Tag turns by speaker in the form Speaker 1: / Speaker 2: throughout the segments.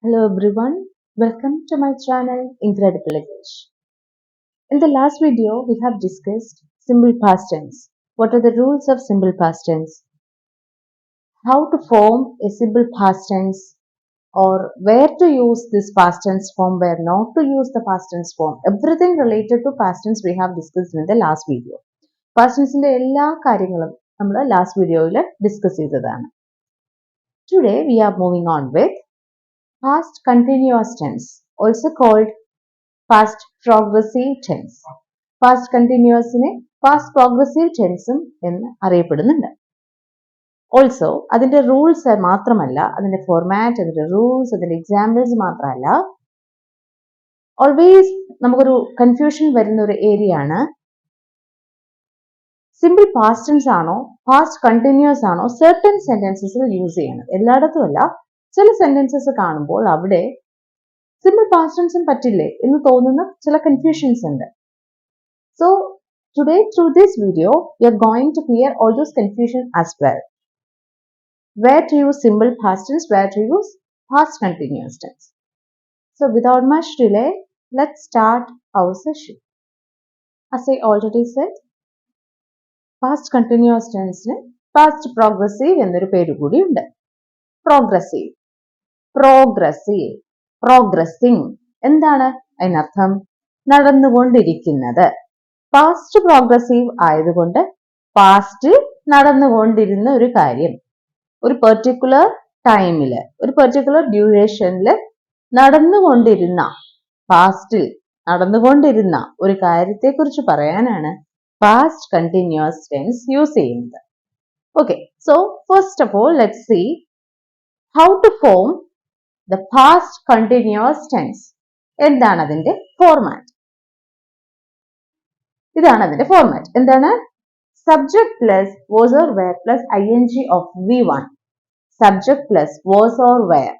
Speaker 1: Hello everyone, welcome to my channel Incredible English. In the last video, we have discussed simple past tense. What are the rules of simple past tense? How to form a simple past tense, or where to use this past tense form, where not to use the past tense form. Everything related to past tense we have discussed in the last video. Past tense ന്റെ എല്ലാ കാര്യങ്ങളും നമ്മൾ last videoയിൽ discuss ചെയ്തതാണ്. Today we are moving on with past continuous tense, also called past progressive tense. Past continuousനെ past progressive tense എന്ന് അറിയപ്പെടുന്നുണ്ട്. Also അതിന്റെ rules മാത്രമല്ല, അതിന്റെ ഫോർമാറ്റ്, അതിന്റെ റൂൾസ്, അതിന്റെ എക്സാമ്പിൾസ് മാത്രമല്ല, ഓൾവേസ് നമുക്കൊരു കൺഫ്യൂഷൻ വരുന്ന ഒരു ഏരിയ ആണ് സിമ്പിൾ പാസ്റ്റ് ടെൻസ് ആണോ പാസ്റ്റ് കണ്ടിന്യൂസ് ആണോ സർട്ടൻ സെന്റൻസസിൽ യൂസ് ചെയ്യുന്നത്. എല്ലായിടത്തും അല്ല, ചില സെന്റൻസസ് കാണുമ്പോൾ അവിടെ സിമ്പിൾ പാസ്റ്റ് ടെൻസും പറ്റില്ലേ എന്ന് തോന്നുന്ന ചില കൺഫ്യൂഷൻസ് ഉണ്ട്. So today through this video we are going to clear all those confusion as well. Where to use simple past tense, where to use past continuous tense. So without much delay, let's start our session. As I already said, past continuous tense ne past progressive എന്നൊരു പേര് കൂടി ഉണ്ട്. Progressive, progressive, progressing എന്താണ് അതിനർത്ഥം? നടന്നുകൊണ്ടിരിക്കുന്നത്. Past progressive ആയതുകൊണ്ട് past നടന്നുകൊണ്ടിരുന്ന ഒരു കാര്യം, ഒരു പെർട്ടിക്കുലർ ടൈമില്, ഒരു പെർട്ടിക്കുലർ ഡ്യൂറേഷനില് നടന്നുകൊണ്ടിരുന്ന, പാസ്റ്റിൽ നടന്നുകൊണ്ടിരുന്ന ഒരു കാര്യത്തെക്കുറിച്ച് പറയാനാണ് പാസ്റ്റ് കണ്ടിന്യൂസ് ടെൻസ് യൂസ് ചെയ്യുന്നത്. Okay, so first of all let's see how to form the past continuous tense. എന്താണ് അതിന്റെ ഫോർമാറ്റ്? ഇതാണ് അതിന്റെ ഫോർമാറ്റ്. എന്താണ്? Subject plus was or were plus ing of V1. Subject plus was or were.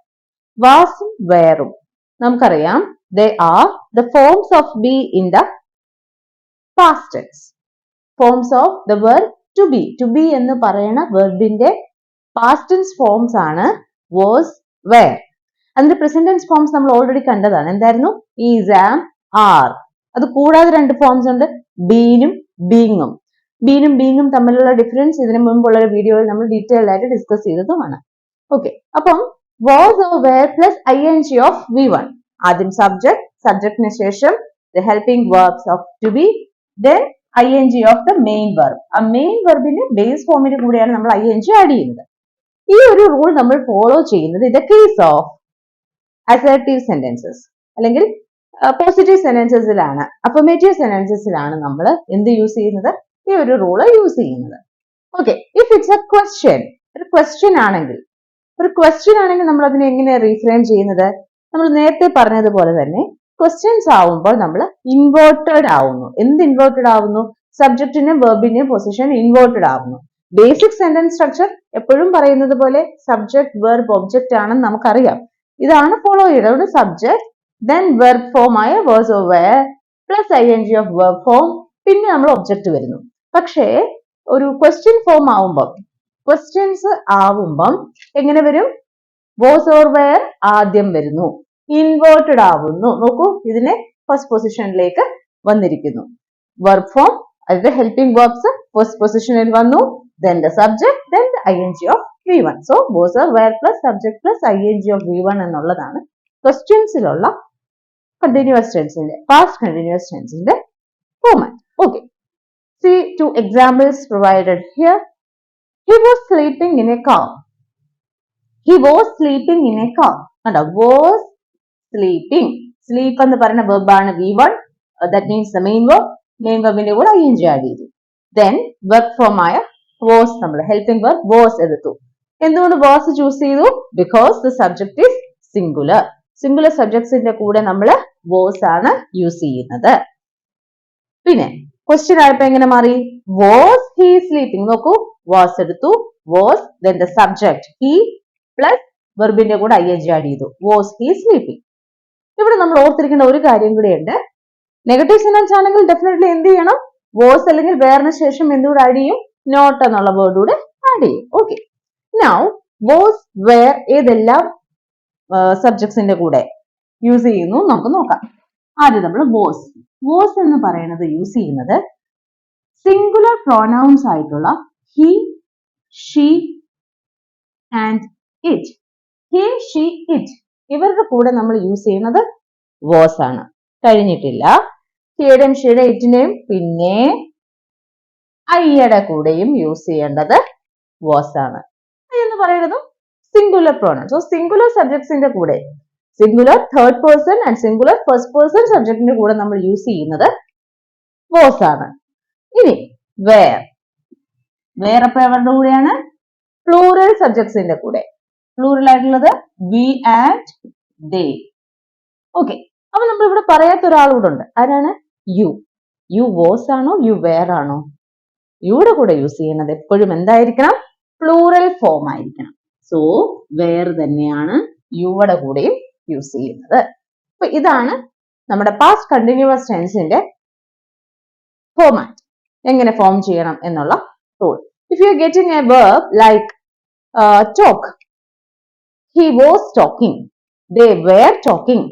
Speaker 1: Was ഉം were ഉം നമുക്കറിയാം, they are the forms of be in the past tense. Forms of the verb to be. To be എന്ന് പറയുന്ന വെർബിന്റെ past tense forms ആണ് was, were. അതിന്റെ present tense forms നമ്മൾ already കണ്ടതാണ്. എന്തായിരുന്നു? is, am, are. അത് കൂടാതെ രണ്ട് ഫോംസ് ഉണ്ട്, been ഉം being ഉം. ബീനും ബീങ്ങും തമ്മിലുള്ള ഡിഫറൻസ് ഇതിനു മുമ്പുള്ള ഒരു വീഡിയോയിൽ നമ്മൾ ഡീറ്റെയിൽ ആയിട്ട് ഡിസ്കസ് ചെയ്തതുമാണ്. ഓക്കെ, അപ്പം was or were plus ing of V1. ആദ്യം സബ്ജക്ട്, സബ്ജക്റ്റിന് ശേഷം the helping verbs of to be, then ing of the main verb. ആ മെയിൻ വെർബിന്റെ ബേസ് ഫോമിന് കൂടെയാണ് നമ്മൾ ing ആഡ് ചെയ്യുന്നത്. ഈ ഒരു റൂൾ നമ്മൾ ഫോളോ ചെയ്യുന്നത് in the case of assertive sentences അല്ലെങ്കിൽ പോസിറ്റീവ് സെന്റൻസസിലാണ്, അഫർമേറ്റീവ് സെന്റൻസസിലാണ് നമ്മൾ എന്ത് യൂസ് ചെയ്യുന്നത്? ഈ ഒരു റൂള് യൂസ് ചെയ്യുന്നത്. Okay, if it's A question, ഒരു ക്വസ്റ്റ്യൻ ആണെങ്കിൽ നമ്മൾ അതിനെ എങ്ങനെ റീഫ്രെയിം ചെയ്യുന്നത്? നമ്മൾ നേരത്തെ പറഞ്ഞതുപോലെ തന്നെ ക്വസ്റ്റ്യൻസ് ആവുമ്പോൾ നമ്മൾ ഇൻവേർട്ടഡ് ആവുന്നു. എന്ത് ഇൻവേർട്ടഡ് ആവുന്നു? സബ്ജക്റ്റിന്റെയും വെർബിന്റെയും പൊസിഷൻ ഇൻവേർട്ടഡ് ആവുന്നു. ബേസിക് സെന്റൻസ് സ്ട്രക്ചർ എപ്പോഴും പറയുന്നത് പോലെ സബ്ജക്ട്, വെർബ്, ഒബ്ജക്റ്റ് ആണെന്ന് നമുക്കറിയാം. ഇതാണ് ഫോളോ ചെയ്യുന്നത്. സബ്ജക്ട്, then verb form ആയ was or were plus ing of verb form, പിന്നെ നമ്മൾ ഒബ്ജക്റ്റ് വരുന്നു. പക്ഷേ ഒരു ക്വസ്റ്റ്യൻ ഫോം ആവുമ്പം, ക്വസ്റ്റ്യൻസ് ആവുമ്പം എങ്ങനെ വരും? was or were ആദ്യം വരുന്നു, ഇൻവേർട്ടഡ് ആവുന്നു. നോക്കൂ, ഇതിനെ ഫസ്റ്റ് പൊസിഷനിലേക്ക് വന്നിരിക്കുന്നു. verb form, അതിന്റെ ഹെൽപ്പിംഗ് verbs ഫസ്റ്റ് പൊസിഷനിൽ വന്നു, then the subject, then the ing of V1. so was or were plus subject plus ing of V1 എന്നുള്ളതാണ് ക്വസ്റ്റ്യൻസിലുള്ള continuous tenseന്റെ, past continuous tenseന്റെ format. Okay, see two examples provided here. He was sleeping in a car. He was sleeping in a car. കണ്ടോ, was sleeping. Sleep എന്ന് പറയുന്ന verb ആണ് V1. That means the main verb. Main verbന്റെ കൂടെ ing add ചെയ്തു. Then verb form ആയ was, നമ്മൾ helping verb was എടുത്തു. എന്തുകൊണ്ട് was ചൂസ് ചെയ്തു? Because the subject is singular. Singular സബ്ജക്ട്സിന്റെ കൂടെ നമ്മൾ was ആണ് യൂസ് ചെയ്യുന്നത്. പിന്നെ ക്വസ്റ്റ്യൻ ആയപ്പോ എങ്ങനെ മാറി? was he sleeping. നോക്കൂ, was എടുത്തു, was, then the subject he plus വെർബിന്റെ കൂടെ ing ആഡ് ചെയ്തു, was he sleeping. ഇവിടെ നമ്മൾ ഓർത്തിരിക്കേണ്ട ഒരു കാര്യം കൂടിയുണ്ട്. നെഗറ്റീവ് സെന്റൻസ് ആണെങ്കിൽ ഡെഫിനറ്റ്ലി എന്ത് ചെയ്യണം? was അല്ലെങ്കിൽ വേറിന് ശേഷം എന്തുകൂടെ ആഡ് ചെയ്യും? not എന്നുള്ള വേർഡ് കൂടെ ആഡ് ചെയ്യും. ഓക്കെ, നൗ was, were ഏതെല്ലാം സബ്ജക്ട്സിന്റെ കൂടെ യൂസ് ചെയ്യുന്നു നമുക്ക് നോക്കാം. ആദ്യം നമ്മൾ വാസ് എന്ന് പറയുന്നത് യൂസ് ചെയ്യുന്നത് സിംഗുലർ പ്രോനൗൺസ് ആയിട്ടുള്ള he, she and it. He, she, it ഇവരുടെ കൂടെ നമ്മൾ യൂസ് ചെയ്യുന്നത് വാസ് ആണ്. കഴിഞ്ഞിട്ടില്ല. ഹിയുടെയും ഷീയുടെ ഇറ്റിന്റെയും പിന്നെ ഐയുടെ കൂടെയും യൂസ് ചെയ്യേണ്ടത് വാസ് ആണ്. എന്ന് പറയുന്നത് സിംഗുലർ പ്രോനൗൺ. സോ സിംഗുലർ സബ്ജക്ട്സിന്റെ കൂടെ singular third person and singular first person സബ്ജക്റ്റിന്റെ കൂടെ നമ്മൾ യൂസ് ചെയ്യുന്നത് വാസ് ആണ്. ഇനി വേർ അപ്പൊ അവരുടെ കൂടെയാണ് പ്ലൂറൽ സബ്ജക്ട്സിന്റെ കൂടെ. പ്ലൂറൽ ആയിട്ടുള്ളത് വി ആൻഡ് ദേ. ഓക്കെ, അപ്പൊ നമ്മൾ ഇവിടെ പറയാത്ത ഒരാളൂടെ ഉണ്ട്. ആരാണ്? യു വാസ് ആണോ യു വേർ ആണോ? യുടെ കൂടെ യൂസ് ചെയ്യുന്നത് എപ്പോഴും എന്തായിരിക്കണം? പ്ലൂറൽ ഫോം ആയിരിക്കണം. സോ വേർ തന്നെയാണ് യുടെ കൂടെയും യൂസ് ചെയ്യുന്നത്. അപ്പൊ ഇതാണ് നമ്മുടെ പാസ്റ്റ് കണ്ടിന്യൂസ് ടെൻസിന്റെ ഫോമാറ്റ്. എങ്ങനെ ഫോം ചെയ്യണം എന്നുള്ള rule. If you are getting A verb like talk, he was talking, they were talking,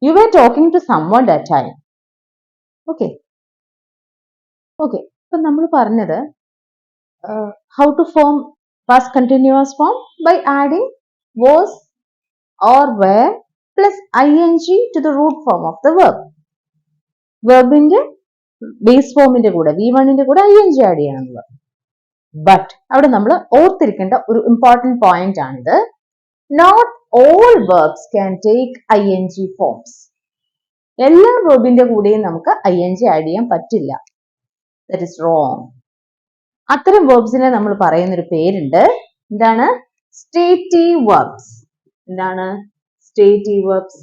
Speaker 1: you were talking to someone that time. Okay, അപ്പൊ നമ്മൾ പറഞ്ഞത് how to form past continuous form by adding was or were plus ing to the root form of the verb. വെർബിന്റെ base ഫോമിന്റെ കൂടെ v1 ന്റെ കൂടെ ing add ചെയ്യണം. But അവിടെ നമ്മൾ ഓർത്തിരിക്കേണ്ട ഒരു ഇമ്പോർട്ടന്റ് പോയിന്റ് ആണിത്. Not all verbs can take ing forms. എല്ലാ വെർബിന്റെ കൂടെയും നമുക്ക് ing ആഡ് ചെയ്യാൻ പറ്റില്ല. That is wrong. അത്തരം വെർബ്സിനെ നമ്മൾ പറയുന്നൊരു പേരുണ്ട്. എന്താണ്? Stative verbs. എന്താണ് stative verbs?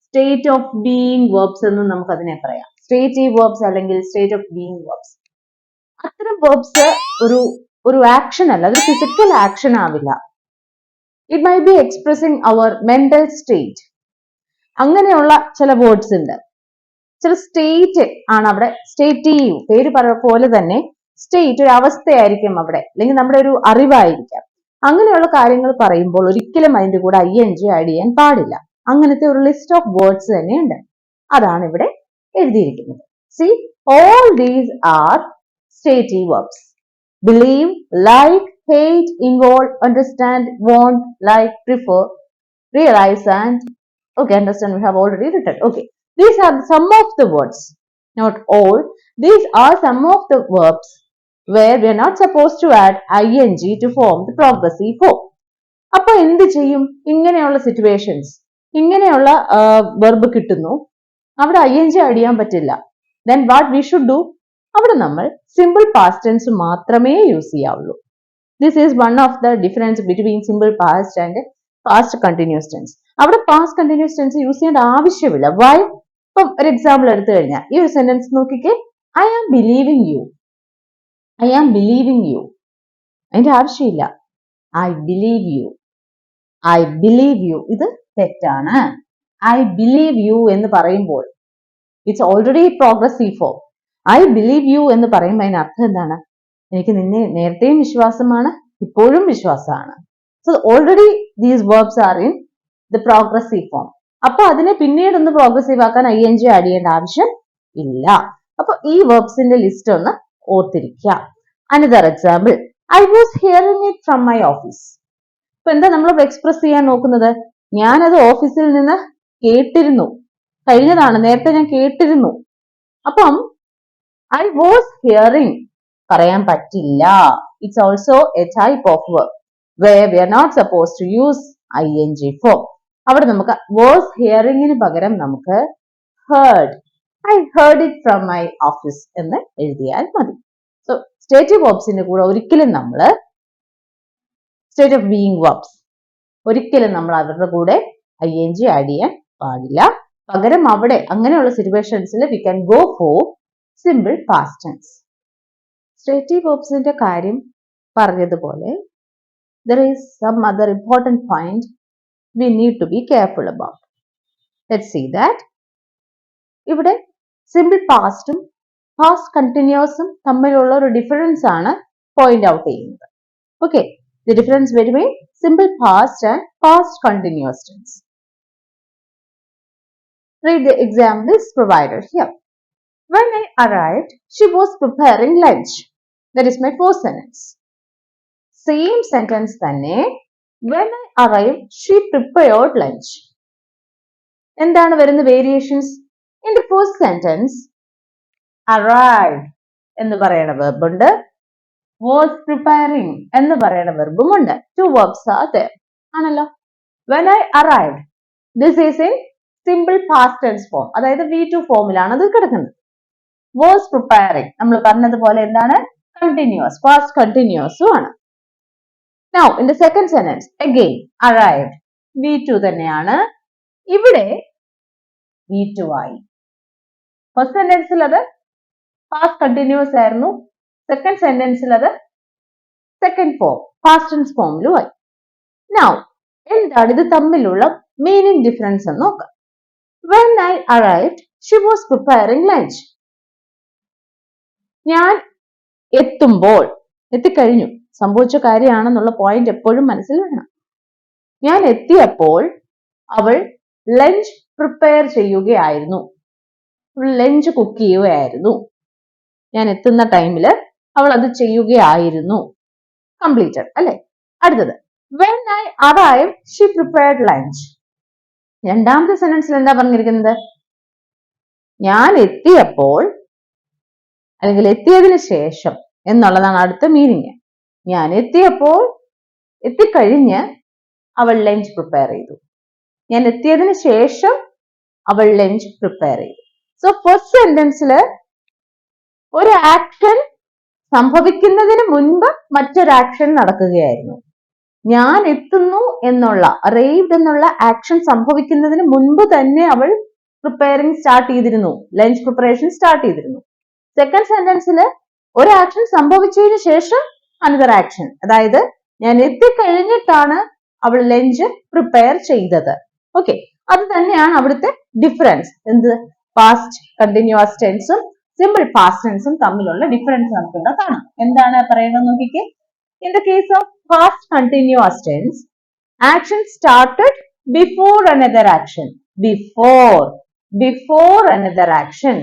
Speaker 1: State of being verbs എന്നും നമുക്ക് അതിനെ പറയാം. സ്റ്റേറ്റീവ് വെർബ്സ് അല്ലെങ്കിൽ സ്റ്റേറ്റ് ഓഫ് ബീയിങ് വെർബ്സ്. അത്തരം വെർബ്സ് ഒരു ആക്ഷൻ അല്ല, അതൊരു ഫിസിക്കൽ ആക്ഷൻ ആവില്ല. It may be expressing our mental state. അങ്ങനെയുള്ള ചില വേർഡ്സ് ഉണ്ട്. ചില സ്റ്റേറ്റ് ആണ് അവിടെ. സ്റ്റേറ്റീവ് പേര് പോലെ തന്നെ സ്റ്റേറ്റ് ഒരു അവസ്ഥയായിരിക്കും അവിടെ, അല്ലെങ്കിൽ നമ്മുടെ ഒരു അറിവായിരിക്കാം. അങ്ങനെയുള്ള കാര്യങ്ങൾ പറയുമ്പോൾ ഒരിക്കലും അതിന്റെ കൂടെ ing ആഡ് ചെയ്യാൻ പാടില്ല. അങ്ങനത്തെ ഒരു ലിസ്റ്റ് ഓഫ് വേർഡ്സ് തന്നെയുണ്ട്. അതാണ് ഇവിടെ എഴുതിയിരിക്കുന്നത്. See, all these are stative verbs. Believe, like, hate, involve, understand, want, like, prefer, realize, and okay, understand we have already written. Okay, these are some of the words, not all. These are some of the verbs where we are not supposed to add ing to form the progressive form. അപ്പൊ എന്ത് ചെയ്യും? ഇങ്ങനെയുള്ള situations, ഇങ്ങനെയുള്ള verb കിട്ടുന്നു, അവിടെ ing add ചെയ്യാൻ പറ്റില്ല. Then what we should do? അവിടെ നമ്മൾ സിമ്പിൾ പാസ്റ്റ് ടെൻസ് മാത്രമേ use ചെയ്യാവുള്ളൂ. This is one of the difference between simple past and past continuous tense. അവിടെ past continuous tense യൂസ് ചെയ്യേണ്ട ആവശ്യമില്ല. Why? ഇപ്പം ഒരു എക്സാമ്പിൾ എടുത്തു കഴിഞ്ഞാൽ ഈ ഒരു സെന്റൻസ് നോക്കിക്കേ. I am believing you. I am believing you. അതിന്റെ ആവശ്യമില്ല. I believe you. I believe you. ഇത് തെറ്റാണ്. I believe you എന്ന് പറയുമ്പോൾ it's already progressive form. I believe you എന്ന് പറയുമ്പോൾ അതിന് അർത്ഥം എന്താണ്? എനിക്ക് നിന്നെ നേരത്തെയും വിശ്വാസമാണ്, ഇപ്പോഴും വിശ്വാസമാണ്. So already these verbs are in the progressive form. അപ്പൊ അതിനെ പിന്നീട് ഒന്ന് പ്രോഗ്രസീവ് ആക്കാൻ ing ആഡ് ചെയ്യേണ്ട ആവശ്യം ഇല്ല. അപ്പൊ ഈ verbsന്റെ ലിസ്റ്റ് ഒന്ന് ഓർത്തിരിക്കുക. Another example, I was hearing it from my office. ഇപ്പൊ എന്താ നമ്മൾ എക്സ്പ്രസ് ചെയ്യാൻ നോക്കുന്നത്? ഞാനത് ഓഫീസിൽ നിന്ന് കേട്ടിരുന്നു. കഴിഞ്ഞതാണ്, നേരത്തെ ഞാൻ കേട്ടിരുന്നു. അപ്പം I was hearing പറയാൻ പറ്റില്ല. It's also a type of verb where we are not supposed to use ing form. അവിടെ നമുക്ക് was hearingന് പകരം നമുക്ക് heard, I heard it from my office എന്ന് എഴുതിയാൽ മതി. So stative verbsന്റെ കൂടെ ഒരിക്കലും നമ്മൾ state of being verbs ഒരിക്കലും നമ്മൾ അവരുടെ കൂടെ ing ആഡ് ചെയ്യാൻ പാടില്ല. പകരം അവിടെ അങ്ങനെയുള്ള സിറ്റുവേഷൻസിൽ we can go for simple past tense. Stative verbsന്റെ കാര്യം പറഞ്ഞതുപോലെ there is some other important point we need to be careful about. Let's see that. ഇവിടെ simple pastഉം past continuousഉം തമ്മിലുള്ള ഒരു ഡിഫറൻസ് ആണ് പോയിന്റ് ഔട്ട് ചെയ്യുന്നത്. Okay, The difference between simple past and past continuous tense. Read the examples provided here. When I arrived, she was preparing lunch. That is my first sentence. Same sentence തന്നെ. When I arrived, she prepared lunch. എന്താണ് വരുന്ന variations? In the first sentence, arrived എന്ന് പറയുന്ന verb ഉണ്ട്. Was preparing എന്ന് പറയുന്ന verb ഉണ്ട്. Two verbs are there. ആണല്ലോ. When I arrived, this is in simple past tense form. അതായത് V2 ഫോമിലാണ് അത് കിടക്കുന്നത്. Was preparing നമ്മൾ പറഞ്ഞതുപോലെ എന്താണ്? Continuous, past continuous ആണ്. Now in the second sentence, again arrived, V2 തന്നെയാണ്. ഇവിടെ V2 ആയി. ഫസ്റ്റ് സെന്റൻസിൽ അത് past continuous ആയിരുന്നു. സെക്കൻഡ് സെന്റൻസിൽ അത് സെക്കൻഡ് ഫോം, past tense ഫോമിലും ആയി. Now എന്താണ് ഇത് തമ്മിലുള്ള meaning difference എന്ന് നോക്കാം. When I arrived, she was preparing lunch. ഞാൻ എത്തുമ്പോൾ, എത്തിക്കഴിഞ്ഞു, സംഭവിച്ച കാര്യമാണെന്നുള്ള പോയിന്റ് എപ്പോഴും മനസ്സിൽ വേണം. ഞാൻ എത്തിയപ്പോൾ അവൾ ലഞ്ച് പ്രിപ്പയർ ചെയ്യുകയായിരുന്നു, ലഞ്ച് കുക്ക് ചെയ്യുകയായിരുന്നു. ഞാൻ എത്തുന്ന ടൈമിൽ അവൾ അത് ചെയ്യുകയായിരുന്നു. കംപ്ലീറ്റഡ് അല്ലെ? അടുത്തത് when I arrived, she prepared lunch. രണ്ടാമത്തെ സെന്റൻസിൽ എന്താ പറഞ്ഞിരിക്കുന്നത്? ഞാൻ എത്തിയപ്പോൾ അല്ലെങ്കിൽ എത്തിയതിനു ശേഷം എന്നുള്ളതാണ് അടുത്ത മീനിങ്. ഞാൻ എത്തിയപ്പോൾ, എത്തിക്കഴിഞ്ഞ് അവൾ ലഞ്ച് പ്രിപ്പയർ ചെയ്തു. ഞാൻ എത്തിയതിനു ശേഷം അവൾ ലഞ്ച് പ്രിപ്പയർ ചെയ്തു. സോ ഫസ്റ്റ് സെന്റൻസിൽ ഒരു ആക്ഷൻ സംഭവിക്കുന്നതിന് മുൻപ് മറ്റൊരു ആക്ഷൻ നടക്കുകയായിരുന്നു. ഞാൻ എത്തുന്നു എന്നുള്ള, അറൈവ്ഡ് എന്നുള്ള ആക്ഷൻ സംഭവിക്കുന്നതിന് മുൻപ് തന്നെ അവൾ പ്രിപ്പയറിംഗ് സ്റ്റാർട്ട് ചെയ്തിരുന്നു, ലഞ്ച് പ്രിപ്പറേഷൻ സ്റ്റാർട്ട് ചെയ്തിരുന്നു. സെക്കൻഡ് സെന്റൻസിൽ ഒരു ആക്ഷൻ സംഭവിച്ചതിന് ശേഷം അനദർ ആക്ഷൻ, അതായത് ഞാൻ എത്തിക്കഴിഞ്ഞിട്ടാണ് അവൾ ലഞ്ച് പ്രിപ്പയർ ചെയ്തത്. ഓക്കെ, അത് തന്നെയാണ് അവിടുത്തെ ഡിഫറൻസ്. എന്ത്? പാസ്റ്റ് കണ്ടിന്യൂസ് ടെൻസും സിമ്പിൾ പാസ്റ്റ് ടെൻസും തമ്മിലുള്ള ഡിഫറൻസ് നമുക്ക് ഇവിടെ കാണാം. എന്താണ് പറയുന്നത് നോക്കിക്കേ. In the case of past continuous tense, action started before another action. Before another action.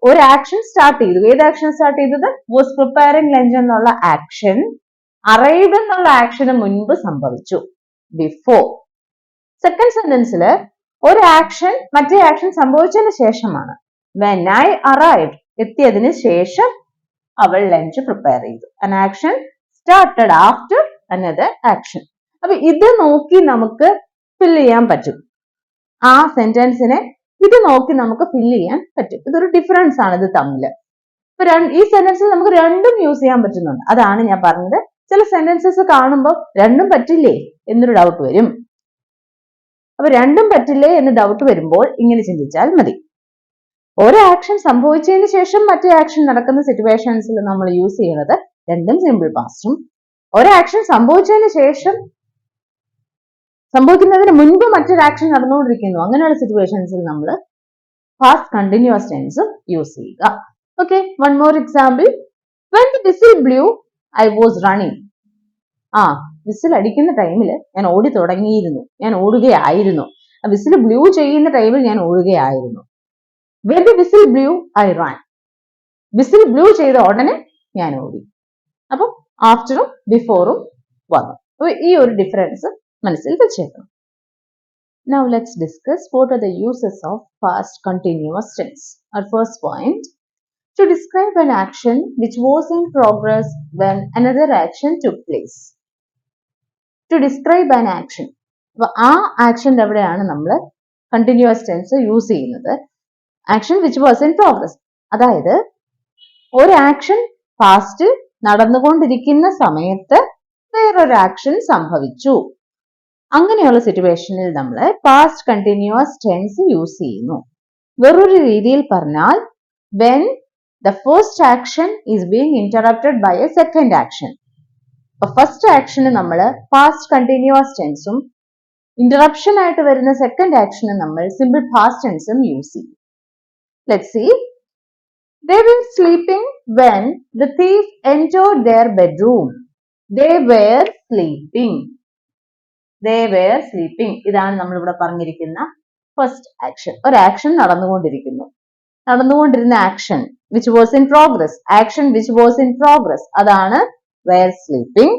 Speaker 1: ഒരു ആക്ഷൻ സ്റ്റാർട്ട് ചെയ്തു. ഏത് ആക്ഷൻ സ്റ്റാർട്ട് ചെയ്തത്? was preparing lunch എന്നുള്ള ആക്ഷൻ arrived എന്നുള്ള ആക്ഷന് മുൻപ് സംഭവിച്ചു. Before. സെക്കൻഡ് സെന്റൻസിൽ ഒരു ആക്ഷൻ മറ്റേ ആക്ഷൻ സംഭവിച്ചതിന് ശേഷമാണ്. When I arrived, എത്തിയതിന് ശേഷം അവൾ ലഞ്ച് പ്രിപ്പയർ ചെയ്തു. An action started after another action. അപ്പൊ ഇത് നോക്കി നമുക്ക് ഫിൽ ചെയ്യാൻ പറ്റും. ആ സെന്റൻസിനെ ഇത് നോക്കി നമുക്ക് ഫിൽ ചെയ്യാൻ പറ്റും. ഇതൊരു ഡിഫറൻസ് ആണ് ഇത് തമ്മിൽ. ഇപ്പൊ ഈ സെന്റൻസിൽ നമുക്ക് രണ്ടും യൂസ് ചെയ്യാൻ പറ്റുന്നുണ്ട്. അതാണ് ഞാൻ പറഞ്ഞത്. ചില സെന്റൻസസ് കാണുമ്പോൾ രണ്ടും പറ്റില്ലേ എന്നൊരു ഡൗട്ട് വരും. അപ്പൊ രണ്ടും പറ്റില്ലേ എന്ന് ഡൗട്ട് വരുമ്പോൾ ഇങ്ങനെ ചിന്തിച്ചാൽ മതി. ഒരു ആക്ഷൻ സംഭവിച്ചതിന് ശേഷം മറ്റേ ആക്ഷൻ നടക്കുന്ന സിറ്റുവേഷൻസിൽ നമ്മൾ യൂസ് ചെയ്യുന്നത് രണ്ടും സിമ്പിൾ പാസ്റ്റും, ഒരു ആക്ഷൻ സംഭവിച്ചതിന് ശേഷം സംഭവിക്കുന്നതിന് മുൻപ് മറ്റൊരു ആക്ഷൻ നടന്നുകൊണ്ടിരിക്കുന്നു, അങ്ങനെയുള്ള സിറ്റുവേഷൻസിൽ നമ്മൾ പാസ്റ്റ് കണ്ടിന്യൂസ് ടെൻസും യൂസ് ചെയ്യുക. Okay, one more example. When the whistle blew, I was running. Whistle അടിക്കുന്ന ടൈമിൽ ഞാൻ ഓടി തുടങ്ങിയിരുന്നു, ഞാൻ ഓടുകയായിരുന്നു. വിസിൽ ബ്ലൂ ചെയ്യുന്ന ടൈമിൽ ഞാൻ ഓടുകയായിരുന്നു. When the whistle blew, I ran. Whistle blue ചെയ്ത ഉടനെ ഞാൻ ഓടി. അപ്പൊ ആഫ്റ്ററും ബിഫോറും വന്നു. അപ്പൊ ഈ ഒരു ഡിഫറൻസ് മനസ്സിൽ വെച്ചേക്കണം. Now let's discuss what are the uses of past continuous tense. Our first point, to describe an action which was in progress when another action took place. To describe an action. അപ്പൊ ആ ആക്ഷൻ്റെ എവിടെയാണ് നമ്മൾ continuous tense use ചെയ്യുന്നത്? Action which was in progress. അതായത് ഒരു action പാസ്റ്റിൽ നടന്നുകൊണ്ടിരിക്കുന്ന സമയത്ത് വേറൊരു ആക്ഷൻ സംഭവിച്ചു. അങ്ങനെയുള്ള സിറ്റുവേഷനിൽ നമ്മൾ പാസ്റ്റ് കണ്ടിന്യൂസ് ടെൻസ് യൂസ് ചെയ്യുന്നു. വേറൊരു രീതിയിൽ പറഞ്ഞാൽ when the first action is being interrupted by a second action. First action നമ്മൾ പാസ്റ്റ് കണ്ടിന്യൂസ് ടെൻസും ഇന്ററപ്ഷൻ ആയിട്ട് വരുന്ന സെക്കൻഡ് ആക്ഷന് നമ്മൾ സിമ്പിൾ പാസ്റ്റ് ടെൻസും യൂസ് ചെയ്യും. Let's see. They were sleeping when the thief entered their bedroom. they were sleeping. They were sleeping. ഇതാണ് നമ്മൾ ഇവിടെ പറഞ്ഞിരിക്കുന്ന first action. ഒരു ആക്ഷൻ നടന്നുകൊണ്ടിരുന്ന action which was in progress. Action which was in progress. അതാണ് were sleeping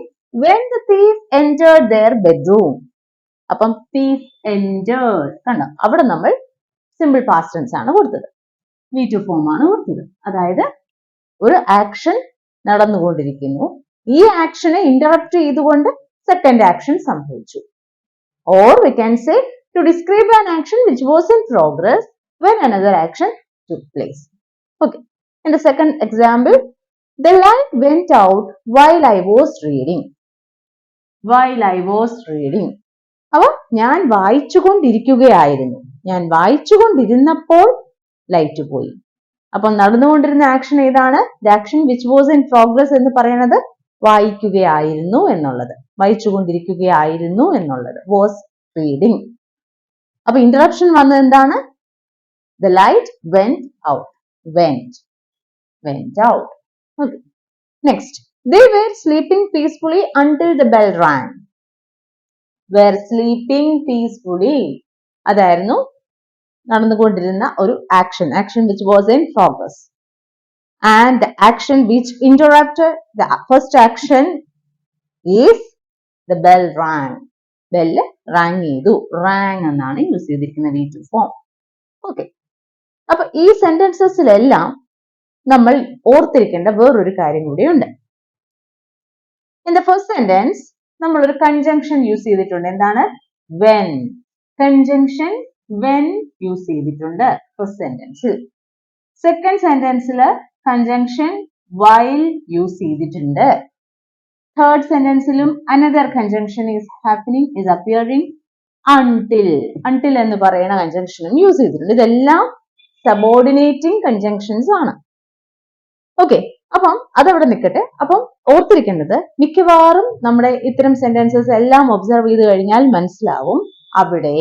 Speaker 1: when the thief entered their bedroom. അപ്പം thief entered കണ്ടോ, അവിടെ നമ്മൾ സിമ്പിൾ പാസ്റ്റ് ടെൻസ് ആണ് കൊടുത്തത്, V2 ഫോം ആണ് കൊടുത്തത്. അതായത് ഒരു ആക്ഷൻ നടന്നുകൊണ്ടിരിക്കുന്നു, ഈ ആക്ഷനെ ഇന്ററപ്റ്റ് ചെയ്തുകൊണ്ട് സെക്കൻഡ് ആക്ഷൻ സംഭവിച്ചു. Or we can say to describe an action which was in progress when another action took place. Okay. In the second example, the light went out while I was reading. While I was reading. അപ്പോൾ ഞാൻ വായിച്ചുകൊണ്ടിരുന്നപ്പോൾ light പോയി. അപ്പം നടന്നുകൊണ്ടിരുന്ന action ഏതാണ്? Action which was in progress എന്ന് പറയുന്നത് വായിക്കുകയായിരുന്നു എന്നുള്ളത്, വായിച്ചുകൊണ്ടിരിക്കുകയായിരുന്നു എന്നുള്ളത്, was reading. അപ്പൊ ഇന്ററപ്ഷൻ വന്നത് എന്താണ്? The light went out. Went out. Okay. Next, they were sleeping peacefully until the bell rang. Were sleeping peacefully. അതായിരുന്നു നടന്നുകൊണ്ടിരുന്ന ഒരു action which was in progress. And the action which interrupted the first action is the bell rang. Bell rang ചെയ്തു. Rang എന്നാണ് use ചെയ്തിരിക്കുന്ന V2 form. Okay. അപ്പൊ ഈ സെന്റൻസസിലെല്ലാം നമ്മൾ ഓർത്തിരിക്കേണ്ട വേറൊരു കാര്യം കൂടിയുണ്ട്. ഇൻ ദ ഫസ്റ്റ് സെന്റൻസ് നമ്മൾ ഒരു കൺജങ്ഷൻ യൂസ് ചെയ്തിട്ടുണ്ട്. എന്താണ്? when. കൺജങ്ഷൻ when യൂസ് ചെയ്തിട്ടുണ്ട് ഫസ്റ്റ് സെന്റൻസിൽ. സെക്കൻഡ് സെന്റൻസിൽ കൺജങ്ഷൻ while യൂസ് ചെയ്തിട്ടുണ്ട്. തേർഡ് സെന്റൻസിലും another conjunction is happening, is appearing until എന്ന് പറയുന്ന കൺജങ്ഷനും യൂസ് ചെയ്തിട്ടുണ്ട്. ഇതെല്ലാം സബോർഡിനേറ്റിംഗ് കൺജങ്ഷൻസ് ആണ്. ഓക്കെ. അപ്പം അതവിടെ നിൽക്കട്ടെ. അപ്പം ഓർത്തിരിക്കേണ്ടത്, മിക്കവാറും നമ്മുടെ ഇത്തരം സെന്റൻസസ് എല്ലാം ഒബ്സർവ് ചെയ്ത് കഴിഞ്ഞാൽ മനസ്സിലാവും അവിടെ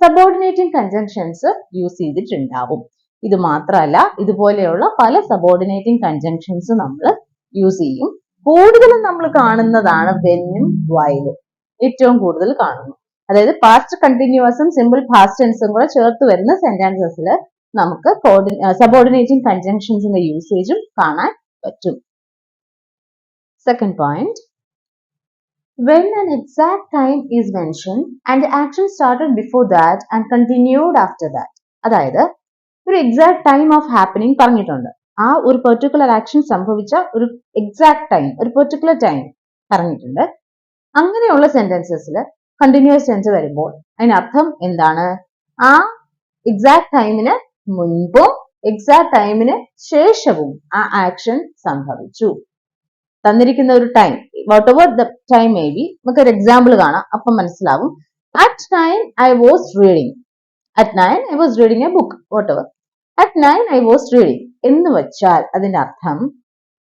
Speaker 1: സബോർഡിനേറ്റിംഗ് കൺജങ്ഷൻസ് യൂസ് ചെയ്തിട്ടുണ്ടാവും. ഇത് മാത്രമല്ല, ഇതുപോലെയുള്ള പല സബോർഡിനേറ്റിംഗ് കൺജങ്ഷൻസ് നമ്മൾ യൂസ് ചെയ്യും. കൂടുതലും നമ്മൾ കാണുന്നതാണ് വെന്നും വൈലും, ഏറ്റവും കൂടുതൽ കാണുന്നു. അതായത് പാസ്റ്റ് കണ്ടിന്യൂസും സിമ്പിൾ പാസ്റ്റ് ടെൻസും കൂടെ ചേർത്ത് വരുന്ന സെന്റൻസസിൽ നമുക്ക് സബോർഡിനേറ്റിംഗ് കൺജങ്ഷൻസിന്റെ യൂസേജും കാണാൻ പറ്റും. Second point, when an exact time is mentioned and the action started before that and continued after that. അതായത് ഒരു എക്സാക്ട് ടൈം ഓഫ് ഹാപ്പനിങ് പറഞ്ഞിട്ടുണ്ട്. ആ ഒരു പെർട്ടിക്കുലർ ആക്ഷൻ സംഭവിച്ച ഒരു എക്സാക്ട് ടൈം, ഒരു പെർട്ടിക്കുലർ ടൈം പറഞ്ഞിട്ടുണ്ട്. അങ്ങനെയുള്ള സെന്റൻസസിൽ കണ്ടിന്യൂസ് ടെൻസ് വരുമ്പോൾ അതിനർത്ഥം എന്താണ്? ആ എക്സാക്ട് ടൈമിന് മുൻപും എക്സാക്ട് ടൈമിന് ശേഷവും ആ ആക്ഷൻ സംഭവിച്ചു. തന്നിരിക്കുന്ന ഒരു time, what ever the time may be, നമുക്ക് ഒരു എക്സാമ്പിൾ കാണാം, അപ്പം മനസ്സിലാവും. At 9 I was reading. At 9 I was reading a book. Whatever. At 9 I was reading എന്ന് വെച്ചാൽ അതിന്റെ അർത്ഥം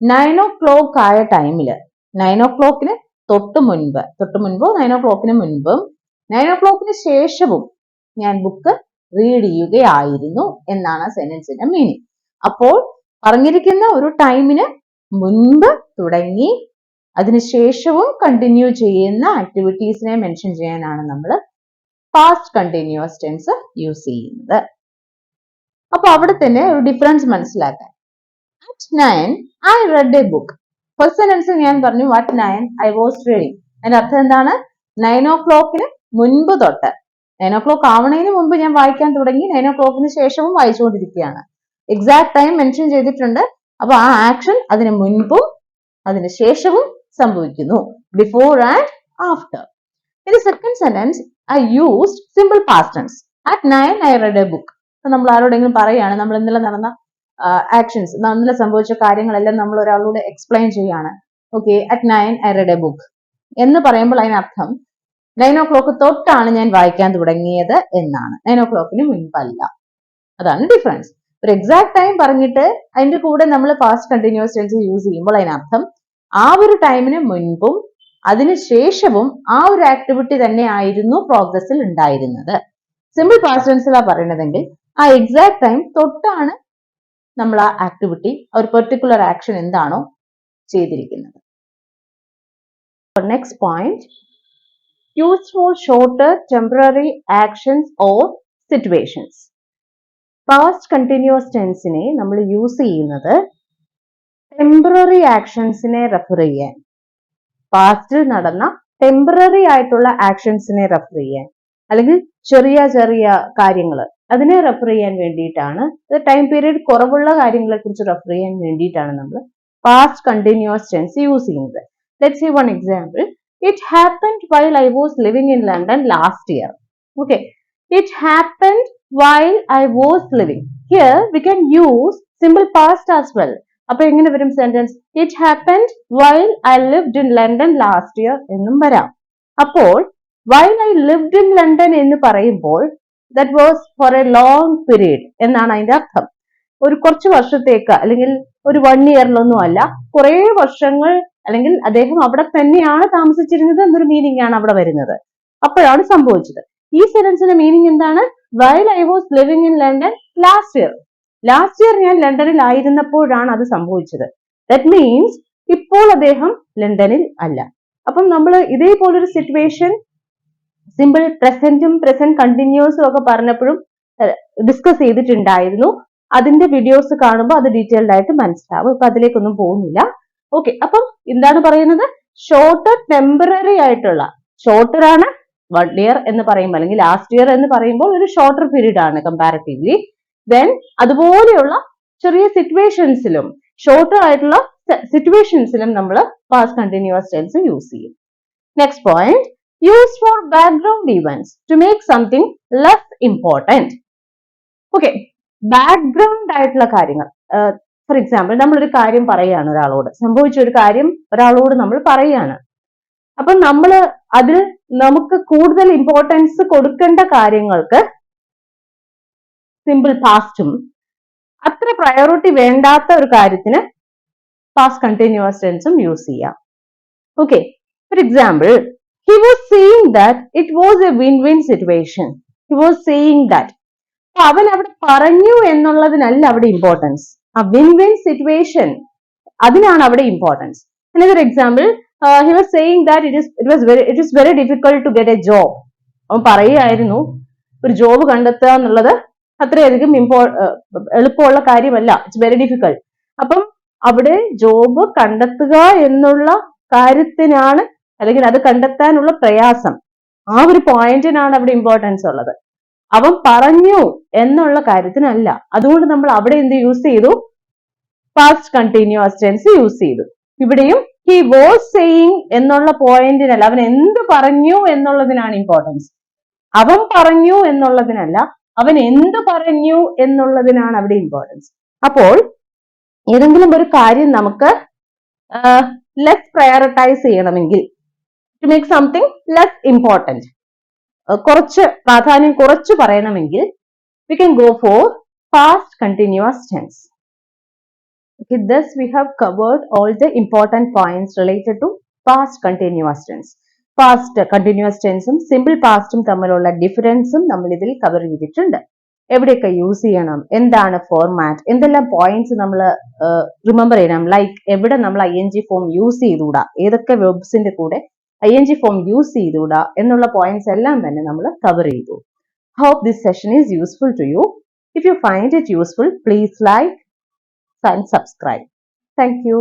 Speaker 1: 9 o'clock ആയ ടൈമില്, 9 o'clockന് തൊട്ട് മുൻപോ 9 o'clockന് മുൻപും 9 o'clockന് ശേഷവും ഞാൻ ബുക്ക് റീഡ് ചെയ്യുകയായിരുന്നു എന്നാണ് സെന്റൻസിന്റെ മീനിങ്. അപ്പോൾ പറഞ്ഞിരിക്കുന്ന ഒരു ടൈമിന് മുൻപ് തുടങ്ങി അതിനുശേഷവും കണ്ടിന്യൂ ചെയ്യുന്ന ആക്ടിവിറ്റീസിനെ മെൻഷൻ ചെയ്യാനാണ് നമ്മൾ പാസ്റ്റ് കണ്ടിന്യൂസ് ടെൻസ് യൂസ് ചെയ്യുന്നത്. അപ്പൊ അവിടെ തന്നെ ഒരു ഡിഫറൻസ് മനസ്സിലാക്കാൻ, at 9 I read a book. First സെന്റൻസിൽ ഞാൻ പറഞ്ഞു at 9 I was reading. അതിന്റെ അർത്ഥം എന്താണ്? 9 o'clockന് മുൻപ് തൊട്ട്, 9 o'clock ആവണതിന് മുമ്പ് ഞാൻ വായിക്കാൻ തുടങ്ങി, 9 o'clockന് ശേഷവും വായിച്ചുകൊണ്ടിരിക്കുകയാണ്. എക്സാക്ട് ടൈം മെൻഷൻ ചെയ്തിട്ടുണ്ട്. അപ്പൊ ആ ആക്ഷൻ അതിന് മുൻപും അതിന് ശേഷവും സംഭവിക്കുന്നു, before and after. In the second sentence I used simple past tense. At 9 I read a book. നമ്മൾ ആരോടെങ്കിലും പറയാണ്, നമ്മൾ ഇന്നലെ നടന്ന ആക്ഷൻസ്, ഇന്നലെ സംഭവിച്ച കാര്യങ്ങളെല്ലാം നമ്മൾ ഒരാളോട് എക്സ്പ്ലെയിൻ ചെയ്യാണ്. Okay, at 9 I read a book എന്ന് പറയുമ്പോൾ അതിനർത്ഥം 9 o'clock തൊട്ടാണ് ഞാൻ വായിക്കാൻ തുടങ്ങിയത് എന്നാണ്, 9 o'clockന് മുൻപല്ല. അതാണ് ഡിഫറൻസ്. ഒരു എക്സാക്ട് ടൈം പറഞ്ഞിട്ട് അതിന്റെ കൂടെ നമ്മൾ പാസ്റ്റ് കണ്ടിന്യൂസ് ടെൻസ് യൂസ് ചെയ്യുമ്പോൾ അതിനർത്ഥം ആ ഒരു ടൈമിന് മുൻപും അതിനുശേഷവും ആ ഒരു ആക്ടിവിറ്റി തന്നെ ആയിരുന്നു പ്രോഗ്രസ്സിൽ ഉണ്ടായിരുന്നത്. സിമ്പിൾ പാസ്റ്റ് ടെൻസിലാണ് പറയുന്നതെങ്കിൽ ആ എക്സാക്ട് ടൈം തൊട്ടാണ് നമ്മൾ ആ ആക്ടിവിറ്റി, ഒരു പെർട്ടിക്കുലർ ആക്ഷൻ എന്താണോ ചെയ്തിരിക്കുന്നത്. next point, used for shorter temporary actions or situations. Past continuous tense-നെ നമ്മൾ യൂസ് ചെയ്യുന്നത് ടെമ്പററി ആക്ഷൻസിനെ റെഫർ ചെയ്യാൻ, പാസ്റ്റിൽ നടന്ന ടെമ്പററി ആയിട്ടുള്ള ആക്ഷൻസിനെ റെഫർ ചെയ്യാൻ, അല്ലെങ്കിൽ ചെറിയ ചെറിയ കാര്യങ്ങൾ അതിനെ റെഫർ ചെയ്യാൻ വേണ്ടിയിട്ടാണ്, ടൈം പീരീഡ് കുറവുള്ള കാര്യങ്ങളെ കുറിച്ച് റെഫർ ചെയ്യാൻ വേണ്ടിയിട്ടാണ് നമ്മൾ പാസ്റ്റ് കണ്ടിന്യൂസ് ടെൻസ് യൂസ് ചെയ്യുന്നത്. Let's see one example. It happened while I was living in London last year. Okay, it happened while I was living. Here we can use simple past as well. അപ്പൊ എങ്ങനെ വരും sentence? It happened while I lived in London last year എന്നും വരാം. അപ്പോൾ while I lived in London എന്ന് പറയുമ്പോൾ that was for a long period എന്നാണ് അതിന്റെ അർത്ഥം. ഒരു കുറച്ച് വർഷത്തേക്ക്, അല്ലെങ്കിൽ ഒരു 1 ഇയറിലൊന്നും അല്ല, കുറെ വർഷങ്ങൾ, അല്ലെങ്കിൽ അദ്ദേഹം അവിടെ തന്നെയാണ് താമസിച്ചിരുന്നത് എന്നൊരു മീനിങ് ആണ് അവിടെ വരുന്നത്. അപ്പോഴാണ് സംഭവിച്ചത്. ഈ സെന്റൻസിന്റെ മീനിങ് എന്താണ്? While I was living in London last year. Last year ഞാൻ ലണ്ടനിൽ ആയിരുന്നപ്പോഴാണ് അത് സംഭവിച്ചത്. ദാറ്റ് മീൻസ് ഇപ്പോൾ അദ്ദേഹം ലണ്ടനിൽ അല്ല. അപ്പം നമ്മൾ ഇതേപോലൊരു സിറ്റുവേഷൻ സിമ്പിൾ പ്രസന്റും പ്രസന്റ് കണ്ടിന്യൂസും ഒക്കെ പറഞ്ഞപ്പോഴും ഡിസ്കസ് ചെയ്തിട്ടുണ്ടായിരുന്നു. അതിന്റെ വീഡിയോസ് കാണുമ്പോൾ അത് ഡീറ്റെയിൽഡ് ആയിട്ട് മനസ്സിലാവും. ഇപ്പൊ അതിലേക്കൊന്നും പോകുന്നില്ല. ഓക്കെ, അപ്പം എന്താണ് പറയുന്നത്? ഷോർട്ടർ ടെമ്പററി ആയിട്ടുള്ള, ഷോർട്ടർ ആണ് 1 ഇയർ എന്ന് പറയുമ്പോൾ, അല്ലെങ്കിൽ ലാസ്റ്റ് ഇയർ എന്ന് പറയുമ്പോൾ ഒരു ഷോർട്ടർ പീരീഡ് ആണ് കമ്പാരിറ്റീവ്ലി. ദെൻ അതുപോലെയുള്ള ചെറിയ സിറ്റുവേഷൻസിലും, ഷോർട്ടർ ആയിട്ടുള്ള സിറ്റുവേഷൻസിലും നമ്മൾ പാസ്റ്റ് കണ്ടിന്യൂസ് ടെൻസ് യൂസ് ചെയ്യും. Next point, used for background events to make something less important. Okay, background ആയിട്ടുള്ള കാര്യങ്ങൾ. ഫോർ എക്സാമ്പിൾ, നമ്മളൊരു കാര്യം പറയുകയാണ് ഒരാളോട്, സംഭവിച്ച ഒരു കാര്യം ഒരാളോട് നമ്മൾ പറയുകയാണ്. അപ്പൊ നമ്മൾ അതിൽ നമുക്ക് കൂടുതൽ ഇമ്പോർട്ടൻസ് കൊടുക്കേണ്ട കാര്യങ്ങൾക്ക് സിമ്പിൾ പാസ്റ്റും, അത്ര പ്രയോറിറ്റി വേണ്ടാത്ത ഒരു കാര്യത്തിന് പാസ്റ്റ് കണ്ടിന്യൂസ് ടെൻസും യൂസ് ചെയ്യാം. Okay, for example, he was saying that it was a win-win situation. He was saying that. അവൻ അവിടെ പറഞ്ഞു എന്നുള്ളതിനല്ല അവിടെ ഇമ്പോർട്ടൻസ്, ആ win-win situation അതിനാണ് അവിടെ importance. Another example, he was saying that it is very difficult to get a job. അവൻ പറയുകയായിരുന്നു ഒരു ജോബ് കണ്ടെത്തുക എന്നുള്ളത് അത്രയധികം എളുപ്പമുള്ള കാര്യമല്ല, ഇറ്റ്സ് വെരി ഡിഫിക്കൾട്ട്. അപ്പം അവിടെ ജോബ് കണ്ടെത്തുക എന്നുള്ള കാര്യത്തിനാണ്, അല്ലെങ്കിൽ അത് കണ്ടെത്താനുള്ള പ്രയാസം, ആ ഒരു പോയിന്റിനാണ് അവിടെ ഇമ്പോർട്ടൻസ് ഉള്ളത്. അവൻ പറഞ്ഞു എന്നുള്ള കാര്യത്തിനല്ല. അതുകൊണ്ട് നമ്മൾ അവിടെ എന്ത് യൂസ് ചെയ്തു? പാസ്റ്റ് കണ്ടിന്യൂസ് ടെൻസ് യൂസ് ചെയ്തു. ഇവിടെയും he was saying എന്നുള്ള പോയിന്റിനല്ല, അവൻ എന്ത് പറഞ്ഞു എന്നുള്ളതിനാണ് ഇമ്പോർട്ടൻസ്. അവൻ പറഞ്ഞു എന്നുള്ളതിനല്ല, അവൻ എന്ത് പറഞ്ഞു എന്നുള്ളതിനാണ് അവിടെ ഇമ്പോർട്ടൻസ്. അപ്പോൾ ഏതെങ്കിലും ഒരു കാര്യം നമുക്ക് ലെസ് പ്രയോറിറ്റൈസ് ചെയ്യണമെങ്കിൽ, to make something less important, കുറച്ച് പ്രാധാന്യം കുറച്ച് പറയണമെങ്കിൽ, we can go for past continuous tense. Okay, thus we have covered all the important points related to past continuous tense. Past continuous tenseും simple pastും തമ്മിലുള്ള ഡിഫറൻസും നമ്മൾ ഇതിൽ cover ചെയ്തിട്ടുണ്ട്. എവിടെയൊക്കെ യൂസ് ചെയ്യണം, എന്താണ് ഫോർമാറ്റ്, എന്തെല്ലാം പോയിന്റ്സ് നമ്മൾ റിമെമ്പർ ചെയ്യണം, ലൈക്ക് എവിടെ നമ്മൾ ing ഫോം യൂസ് ചെയ്തുകൂടാ, ഏതൊക്കെ വെർബ്സിന്റെ കൂടെ ing ഫോം യൂസ് ചെയ്തുകൂടാ എന്നുള്ള പോയിന്റ്സ് എല്ലാം തന്നെ നമ്മൾ കവർ ചെയ്തു. Hope this session is useful to you. If you find it useful, please like and subscribe. Thank you.